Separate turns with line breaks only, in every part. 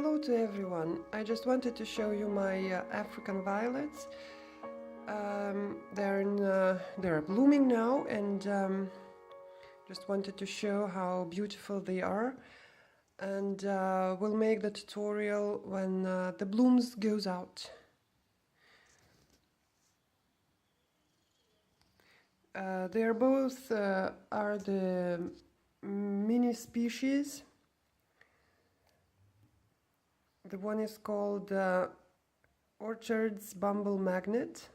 Hello to everyone. I just wanted to show you my African violets. They're blooming now, and just wanted to show how beautiful they are. And we'll make the tutorial when the blooms goes out. They are both are the mini species. The one is called Orchard's Bumble Magnet.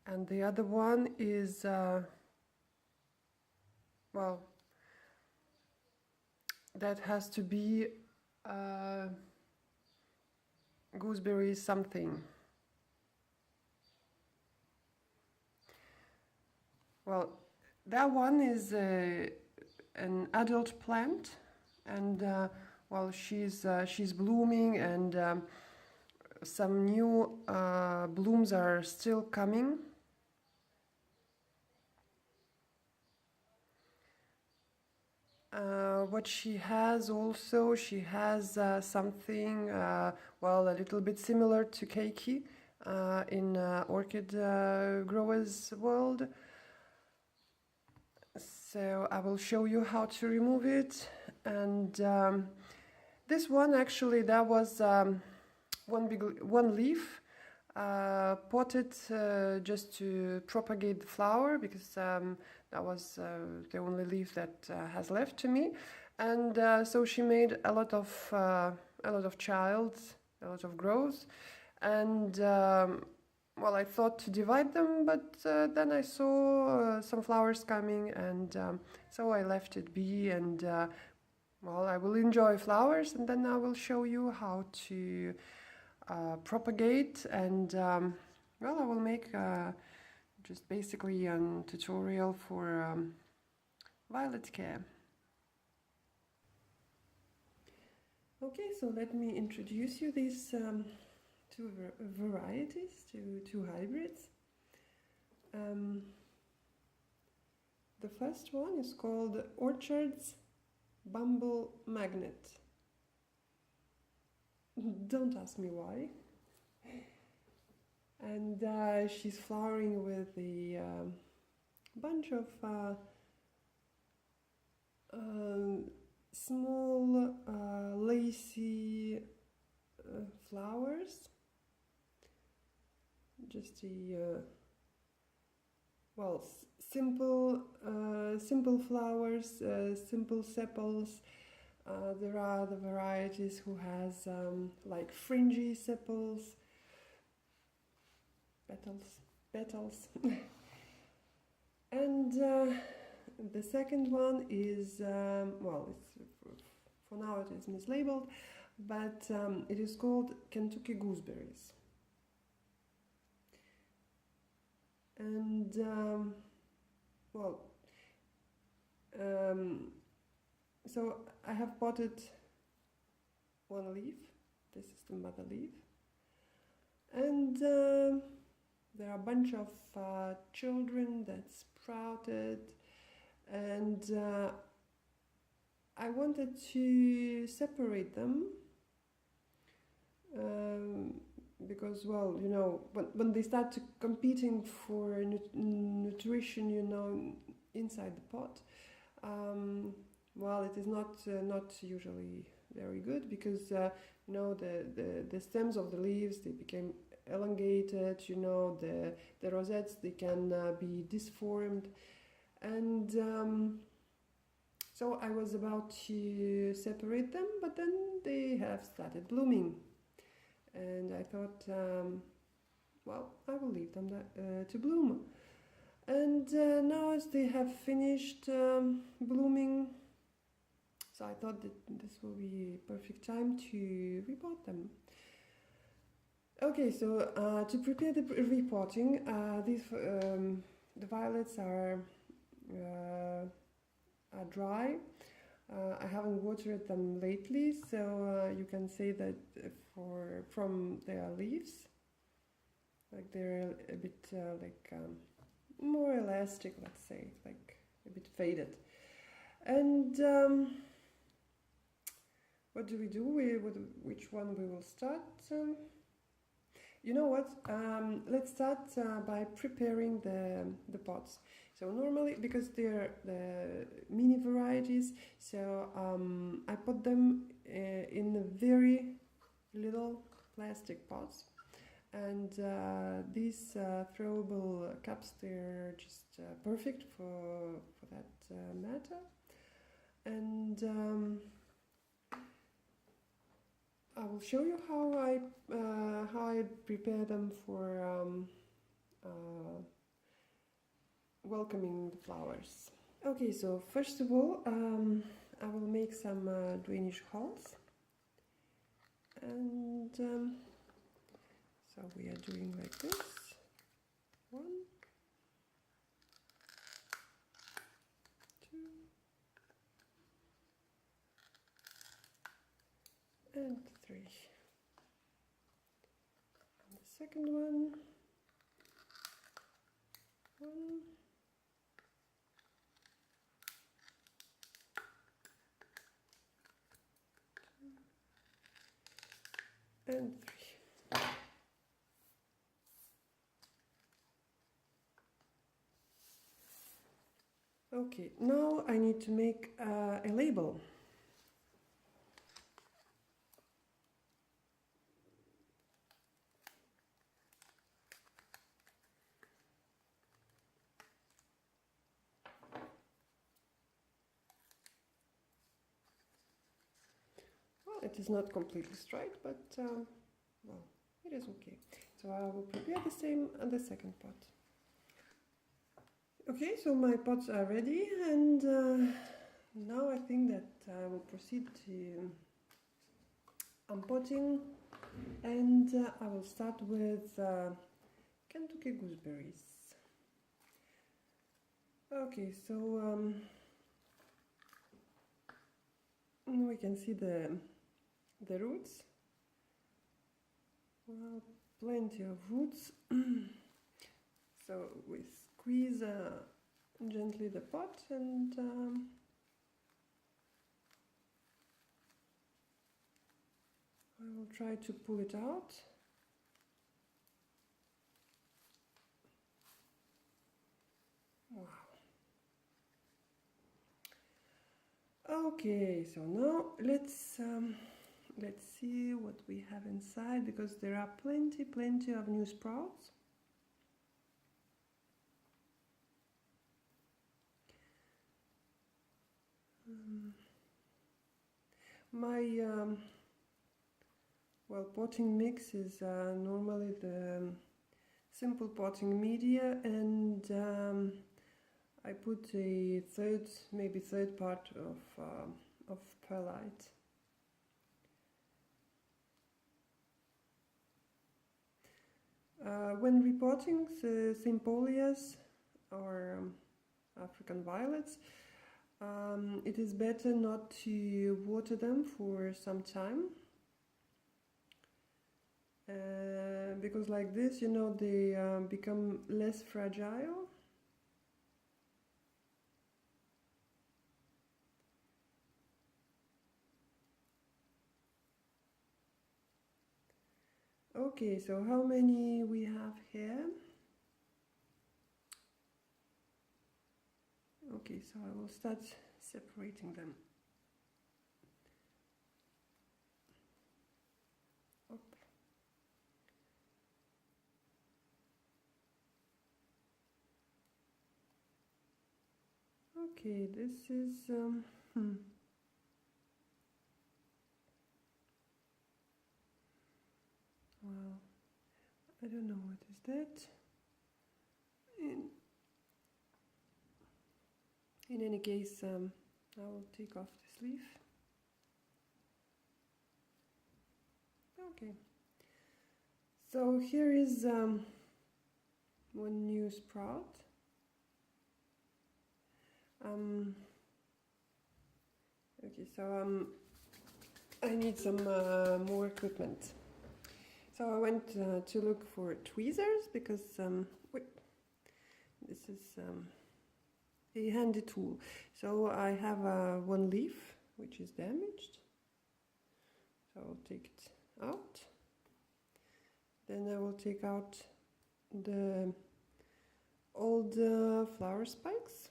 And the other one is, well, that has to be gooseberry something. Well, that one is an adult plant, and well, she's blooming, and some new blooms are still coming. What she has also, she has something, well, a little bit similar to keiki in orchid growers world. So I will show you how to remove it. And this one, actually, that was one leaf potted just to propagate the flower, because that was the only leaf that has left to me. And so she made a lot of childs, a lot of growth, and well, I thought to divide them, but then I saw some flowers coming, and so I left it be. And well, I will enjoy flowers, and then I will show you how to propagate. And well, I will make just basically a tutorial for violet care. Okay, so let me introduce you these two varieties, two hybrids. The first one is called Orchard's Bumble Magnet. Don't ask me why. And she's flowering with a bunch of small lacy flowers. Just a well, simple flowers, simple sepals. There are the varieties who has like fringy sepals, petals. And the second one is, well, it's, for now it is mislabeled, but it is called Kentucky gooseberries. And well, so I have potted one leaf. This is the mother leaf, and there are a bunch of children that sprouted, and I wanted to separate them because, well, you know, when they start competing for nutrition, you know, inside the pot, well, it is not usually very good, because you know, the stems of the leaves, they became elongated, you know, the rosettes, they can be disformed, and so I was about to separate them, but then they have started blooming, and I thought, well, I will leave them to bloom. And now, as they have finished blooming, so I thought that this will be a perfect time to repot them. Okay, so to prepare the repotting, the violets are dry. I haven't watered them lately, so you can say that from their leaves, like they're a bit like more elastic, let's say, like a bit faded. And what do we do? Which one we will start? You know what? Let's start by preparing the pots. So normally, because they're the mini varieties, so I put them in very little plastic pots, and these throwable cups, they're just perfect for that matter. And I will show you how I prepare them for welcoming the flowers. Okay, so first of all, I will make some drainage holes, and so we are doing like this. 1, 2, and 3. And the second one. 1, 2, and 3. Okay, now I need to make a label. Well, it is not completely straight, but well, it is okay. So I will prepare the same on the second pot. Okay, so my pots are ready, and now I think that I will proceed to unpotting, and I will start with Kentucky gooseberries. Okay, so we can see the roots. Well, plenty of roots. So we squeeze gently the pot, and I will try to pull it out. Wow. Okay, so now let's see what we have inside, because there are plenty of new sprouts. My well, potting mix is normally the simple potting media, and I put a maybe third part of perlite. When repotting the Sympolias or African violets, it is better not to water them for some time, because like this, you know, they become less fragile. Okay, so how many we have here? Okay, so I will start separating them. Up. Okay, this is well, I don't know what is that. In any case, I will take off this leaf. Okay. So here is one new sprout. Okay, so I need some more equipment. So I went to look for tweezers, because wait, this is a handy tool. So I have one leaf which is damaged, so I'll take it out. Then I will take out the old flower spikes.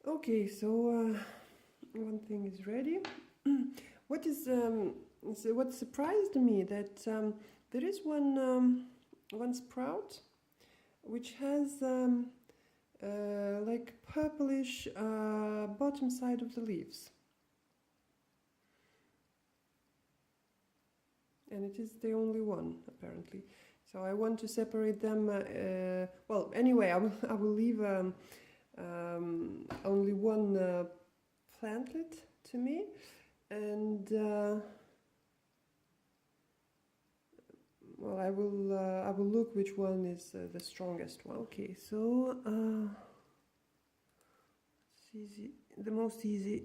Okay, so one thing is ready. What surprised me that there is one sprout which has like purplish bottom side of the leaves, and it is the only one apparently. So I want to separate them. Well, anyway, I will leave only one plantlet to me, and well, I will look which one is the strongest one. Okay, so it's easy, the most easy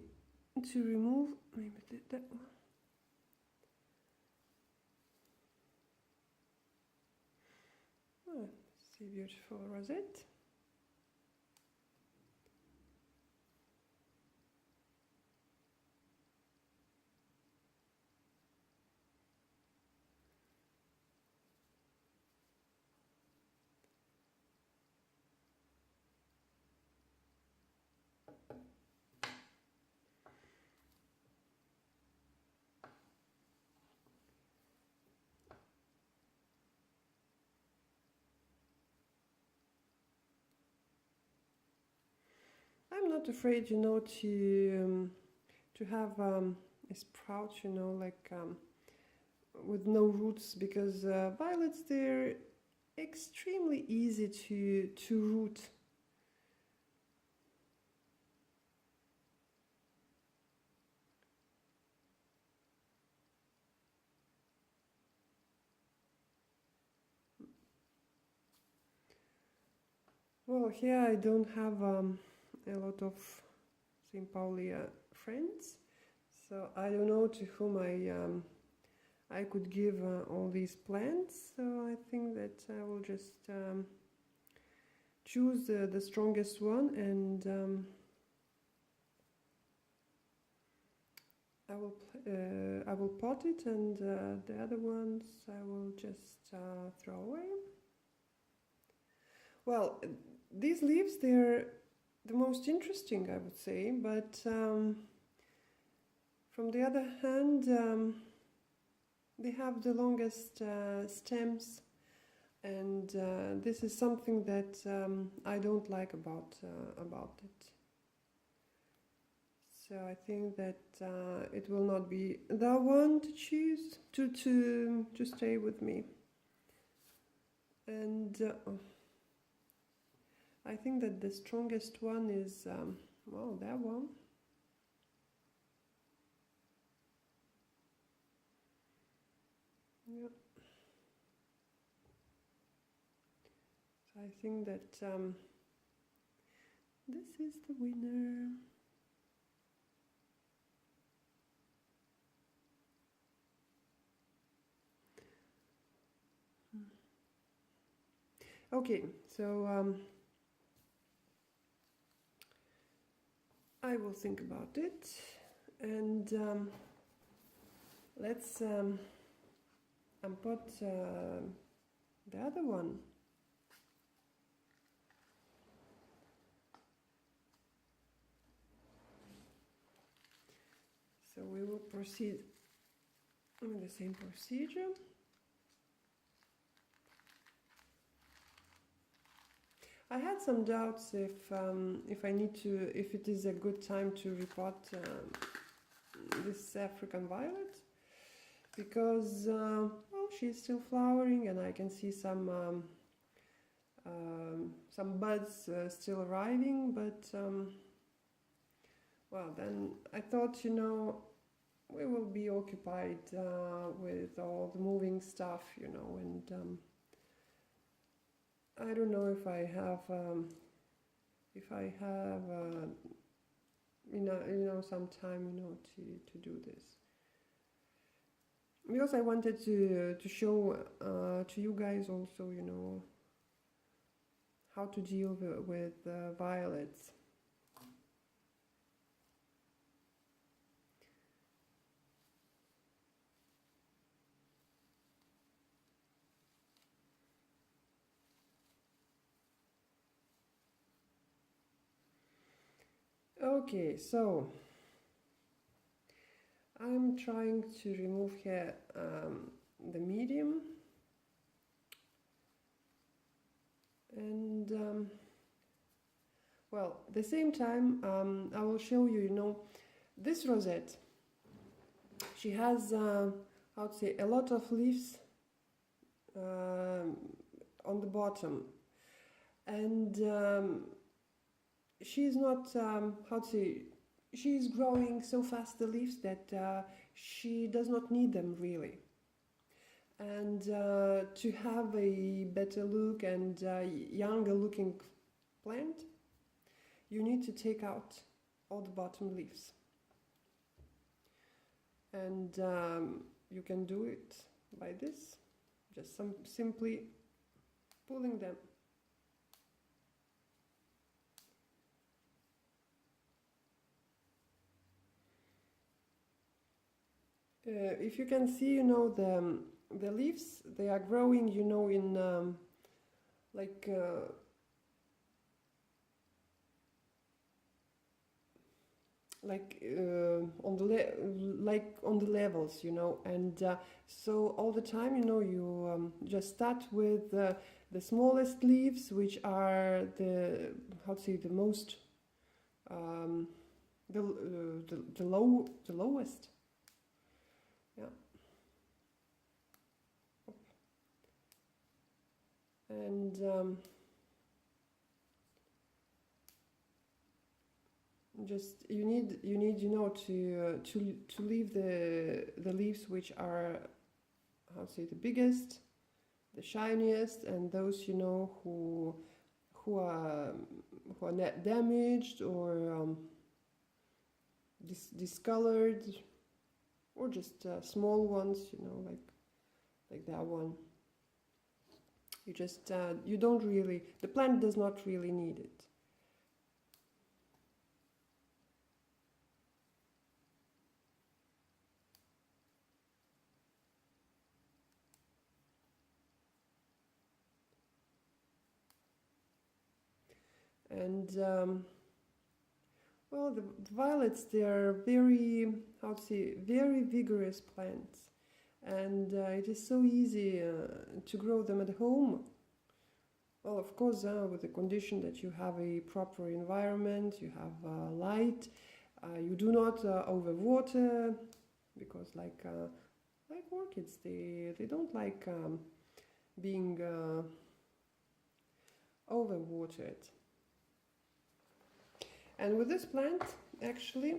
to remove. Maybe that one. Oh, see, beautiful rosette. I'm not afraid, you know, to have a sprout, you know, like with no roots, because violets, they're extremely easy to root. Well, here I don't have a lot of St. Paulia friends, so I don't know to whom I could give all these plants. So I think that I will just choose the strongest one, and I will pot it, and the other ones I will just throw away. Well, these leaves, they're the most interesting, I would say, but from the other hand, they have the longest stems, and this is something that I don't like about it. So I think that it will not be the one to choose to stay with me, and I think that the strongest one is well, that one. Yeah. So I think that this is the winner. Okay, so I will think about it, and let's unpot the other one. So we will proceed with the same procedure. I had some doubts if I need to, if it is a good time to repot this African violet, because well, she's still flowering, and I can see some buds still arriving, but well, then I thought, you know, we will be occupied with all the moving stuff, you know, and I don't know if I have some time, to do this, because I wanted to show to you guys also, how to deal with violets. Okay, so I'm trying to remove here the medium, and well, at the same time, I will show you, this rosette. She has, how to say, a lot of leaves on the bottom, and she's not, how to say, she's growing so fast, the leaves, that she does not need them really. And to have a better look and younger looking plant, you need to take out all the bottom leaves. And you can do it by this, just simply pulling them. If you can see, the leaves, they are growing, in like on the levels, and so all the time, you just start with the smallest leaves, which are the, how to say, the most the lowest. Yeah. And just you need to leave the leaves which are, how to say, the biggest, the shiniest, and those who are not damaged or discolored, or just small ones, like that one. You just you don't really, the plant does not really need it. And well, the violets, they are very, how to say, very vigorous plants, and it is so easy to grow them at home. Well, of course, with the condition that you have a proper environment, you have light, you do not overwater, because like orchids, they don't like being overwatered. And with this plant, actually,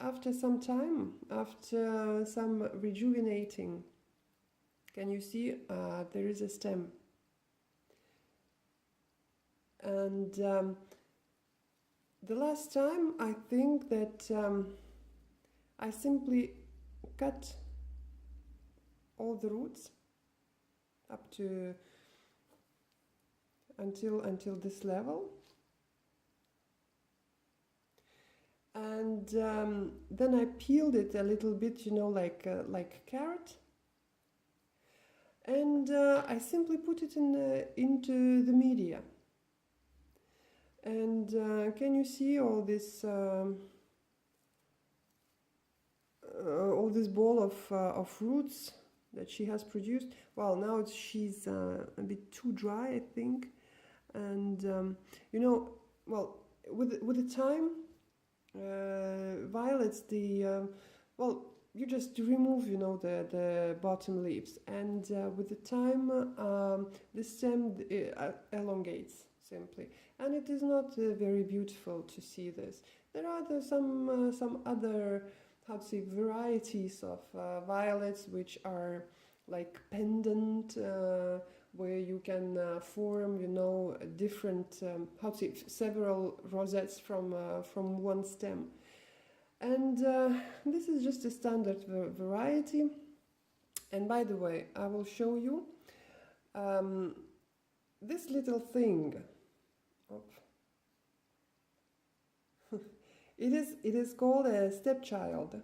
after some time, after some rejuvenating, can you see there is a stem? And the last time, I think that I simply cut all the roots up to until this level, and then I peeled it a little bit, like carrot, and I simply put it into the media. And can you see all this ball of roots that she has produced? Well, now she's a bit too dry, I think. And well, with the time, violets, well, you just remove the bottom leaves, and with the time the stem elongates simply, and it is not very beautiful to see this. There are some other, how to say, varieties of violets which are like pendant, where you can form, you know, different, how to say, several rosettes from one stem. And this is just a standard variety. And by the way, I will show you this little thing. It is called a stepchild,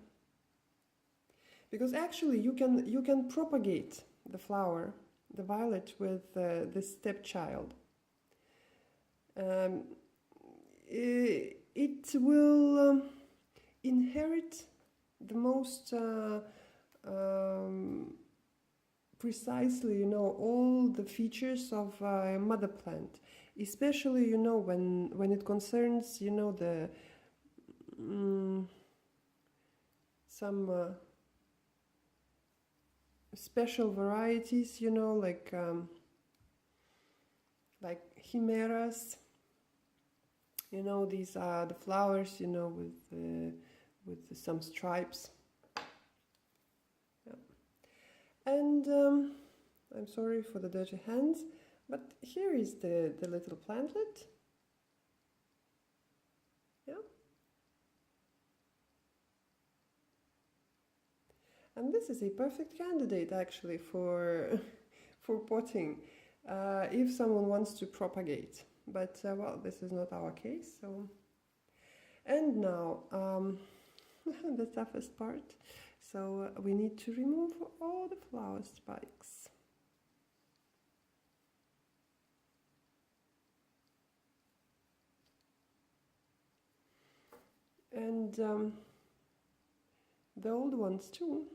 because actually you can propagate the flower, the violet, with this stepchild. It will inherit the most precisely, you know, all the features of a mother plant, especially, you know, when it concerns, you know, the some special varieties, you know, like chimeras. You know, these are the flowers, you know, with some stripes. Yeah. And I'm sorry for the dirty hands, but here is the little plantlet. Yeah. And this is a perfect candidate actually for for potting, if someone wants to propagate. But well, this is not our case. So, and now the toughest part. So we need to remove all the flower spikes. And the old ones too.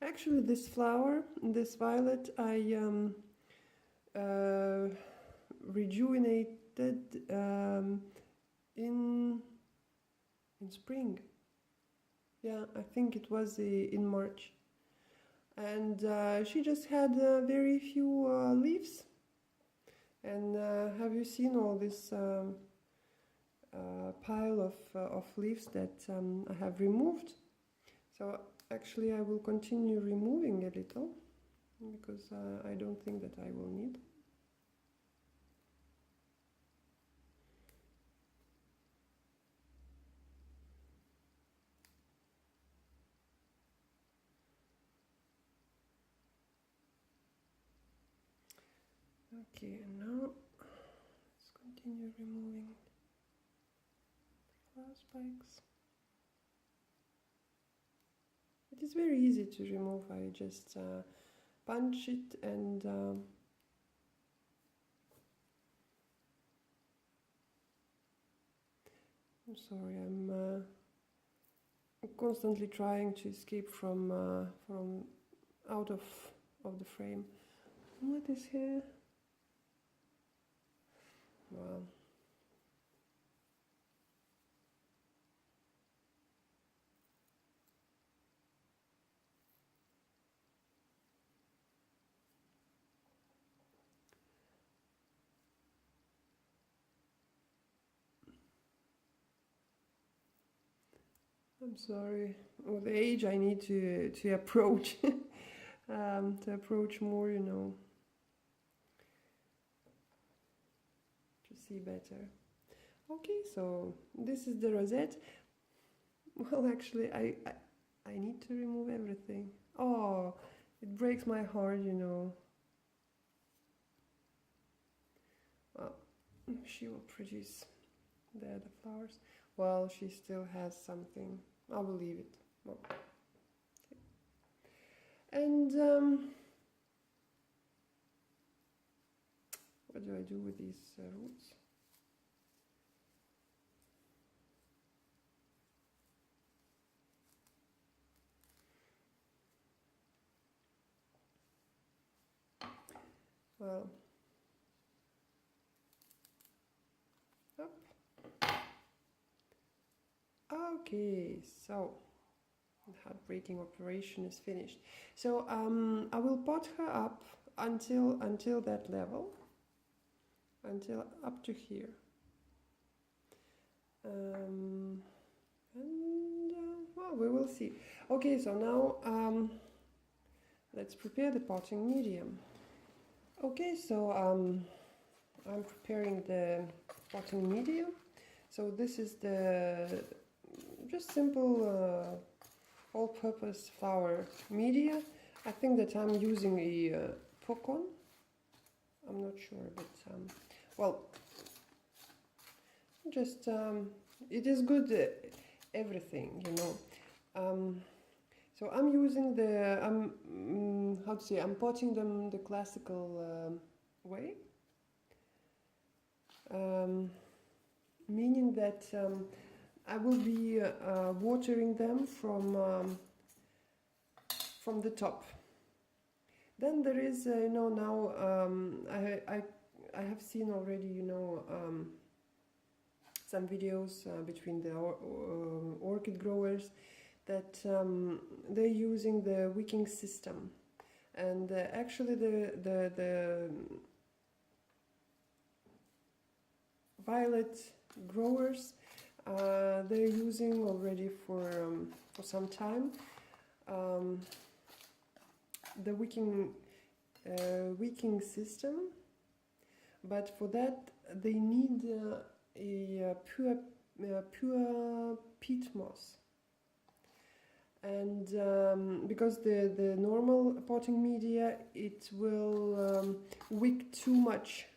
Actually, this flower, this violet, I rejuvenated in spring. Yeah, I think it was in March. And she just had very few leaves. And have you seen all this pile of leaves that I have removed? So actually I will continue removing a little, because I don't think that I will need. Okay, and now let's continue removing flower spikes. It is very easy to remove. I just punch it and I'm sorry, I'm constantly trying to escape from out of the frame. What is here? Wow. I'm sorry. With age, I need to approach to approach more, you know, to see better. Okay, so this is the rosette. Well, actually, I need to remove everything. Oh, it breaks my heart, you know. Well, she will produce the flowers. Well, she still has something. I will leave it. Well, okay. And what do I do with these roots? Well, Up. Okay, so the heartbreaking operation is finished. So I will pot her up until that level, until up to here. Well, we will see. Okay, so now let's prepare the potting medium. Okay, so I'm preparing the potting medium. So this is the just simple all-purpose flour media. I think that I'm using a popcorn. I'm not sure, but well, just it is good everything, you know. So I'm using the how to say, I'm potting them the classical way, meaning that I will be watering them from the top. Then there is, you know, now I have seen already, you know, some videos between the orchid growers that they're using the wicking system, and actually the violet growers, they're using already for some time the wicking system, but for that they need a pure peat moss, and because the normal potting media, it will wick too much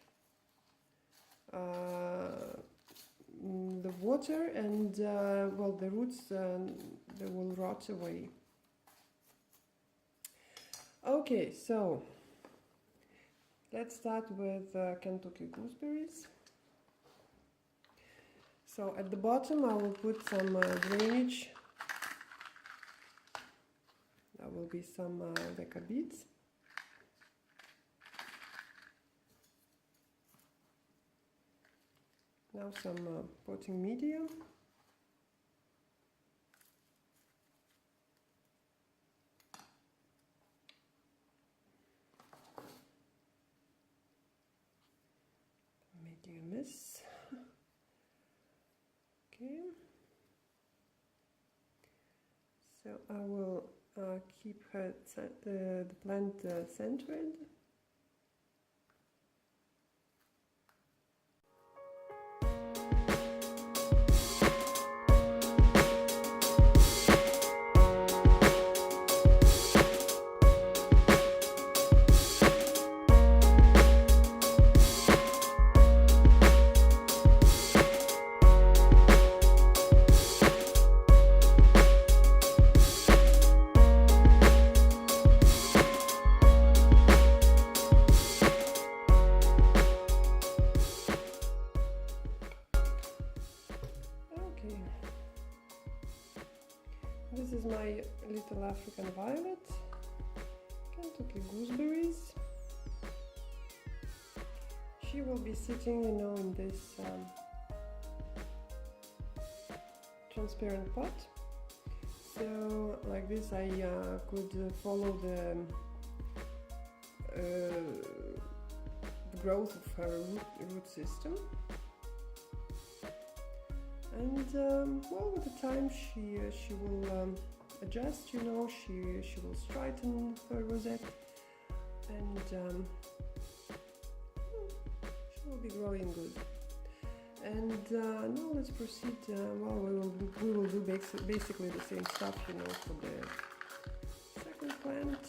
the water, and well, the roots they will rot away. Okay, so let's start with Kentucky gooseberries. So at the bottom I will put some drainage. There will be some leca beads. Now some potting media. Making a mess. Okay. So I will keep the plant centered. This is my little African violet, Kentucky gooseberries. She will be sitting, you know, in this transparent pot. So like this I could follow the growth of her root system. And well, with the time she will adjust, you know, she will straighten her rosette, and she will be growing good. And now let's proceed. Well, we will do basically the same stuff, you know, for the second plant.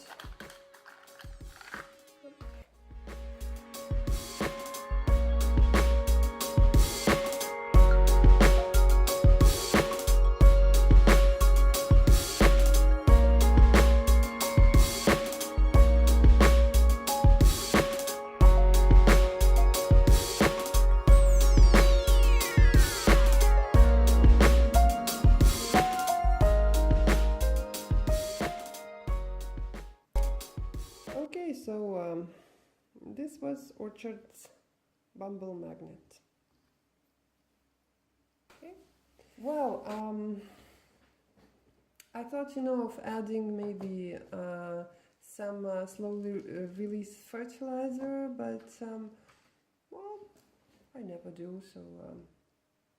Okay, so this was Orchard's Bumble Magnet. Well, I thought, you know, of adding maybe some slowly release fertilizer, but well, I never do, so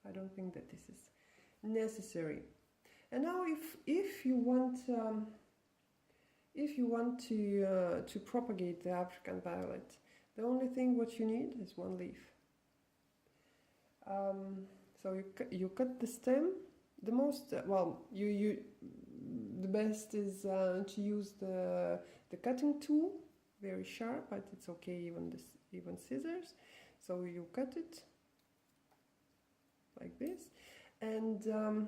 I don't think that this is necessary. And now, if you want to propagate the African violet, the only thing what you need is one leaf. So you cut the stem. The most well, the best is to use the cutting tool, very sharp, but it's okay even scissors. So you cut it like this, and well,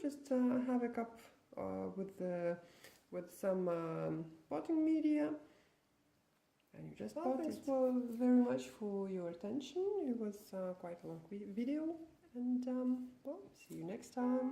just have a cup with some potting media, and you just pot it. Thanks very much for your attention. It was quite a long video, and well, see you next time.